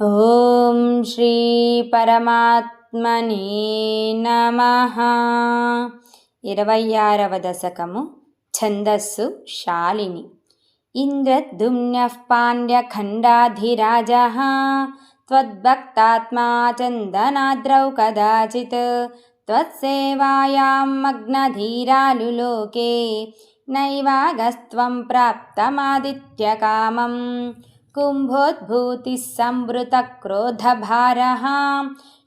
ఓం శ్రీ పరమాత్మనే నమః. 26వ దశకము. ఛందస్సు శాలిని. ఇంద్రద్యుమ్నః పాండ్యఖండాధిరాజః త్వద్భక్తాత్మా చందనాద్రౌ కదాచిత్ త్వత్సేవాయాం మగ్నధీరాలు లోకే నైవాగస్త్వం ప్రాప్తమాదిత్యకామం. కుంభోద్భూతిः సంవృతక్రోధభారः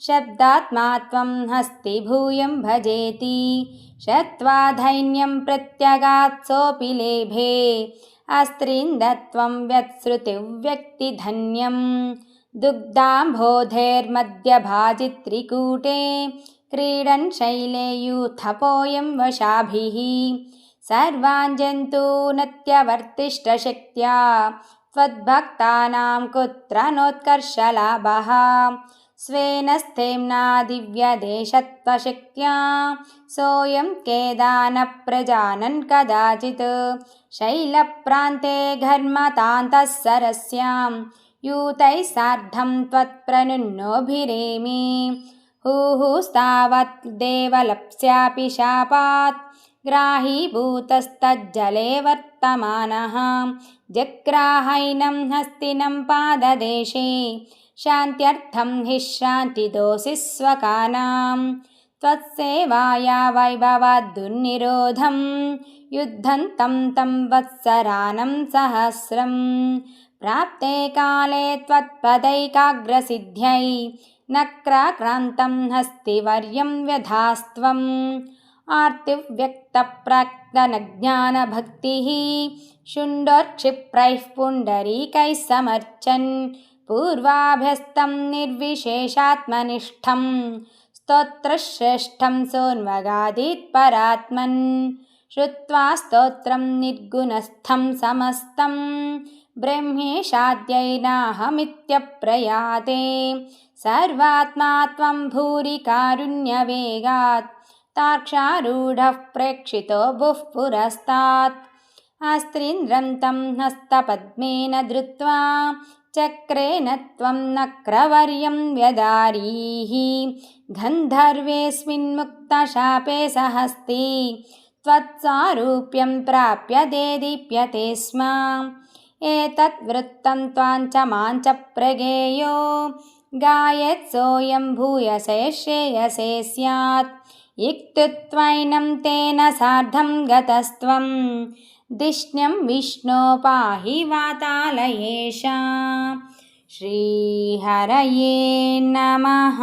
శబ్దాత్మా త్వం హస్తిభూయం భజేతి శత్వాధైన్యం ప్రత్యగాత్సోऽపి లేభే అస్త్రీందత్వం వ్యత్సృతివ్యక్తిధన్యం. దుగ్ధాంబోధేర్మధ్యభాజిత్రికూటే క్రీడన్ శైలే యూథపోయం వశాభిः సర్వాञ्जन्तूनत्यवर्तिष्ठशक्त्या त्वद्भक्तानां कुत्र नोत्कर्षलाभः. स्वेन स्थेम्ना दिव्यदेशत्वशक्त्या सोऽयं केदानः प्रजानन् कदाचित् शैलप्रान्ते घर्मतान्तः सरस्यां यूतैः सार्धं त्वत्प्रनुन्नोभिरेमि. हुहुस्तावत् देवलप्स्यापि शापात् ग्राहीभूतस्तज्जले वर्तमानः जग्राहैनं हस्तिनं पाददेशे शान्त्यर्थं हि शान्तिदोषि स्वकानां. त्वत्सेवाया वैभवाद्दुर्निरोधं युद्धन्तं तं वत्सरानं सहस्रं. प्राप्ते काले त्वत्पदैकाग्रसिद्ध्यै नक्राक्रान्तं हस्तिवर्यं व्यधास्त्वम्. आर्तिव्यक्तप्राक्तनज्ञानभक्तिः शुण्डोर्क्षिप्रैः पुण्डरीकैः समर्चन् पूर्वाभ्यस्तं निर्विशेषात्मनिष्ठं स्तोत्रश्रेष्ठं सोन्वगादित्परात्मन्. श्रुत्वा स्तोत्रं निर्गुणस्थं समस्तं ब्रह्मेशाद्यैनाहमित्यप्रयाते सर्वात्मा त्वं भूरि कारुण्यवेगात् तार्क्षारूढः प्रेक्षितो भुः पुरस्तात्. अस्त्रीन्द्रं तं हस्तपद्मेन धृत्वा चक्रेण त्वं नक्रवर्यं व्यदारीः गन्धर्वेऽस्मिन्मुक्तशापे सहस्ति त्वत्सारूप्यं प्राप्य देदीप्यते स्म. एतद्वृत्तं त्वाञ्च माञ्च प्रगेयो गायेत् सोऽयं भूयसे श्रेयसे स्यात्. इत्युक्त्वैनं तेन सार्धं गतस्त्वं धिष्ण्यं विष्णो पाहि वातालयेश. श्रीहरये नमः.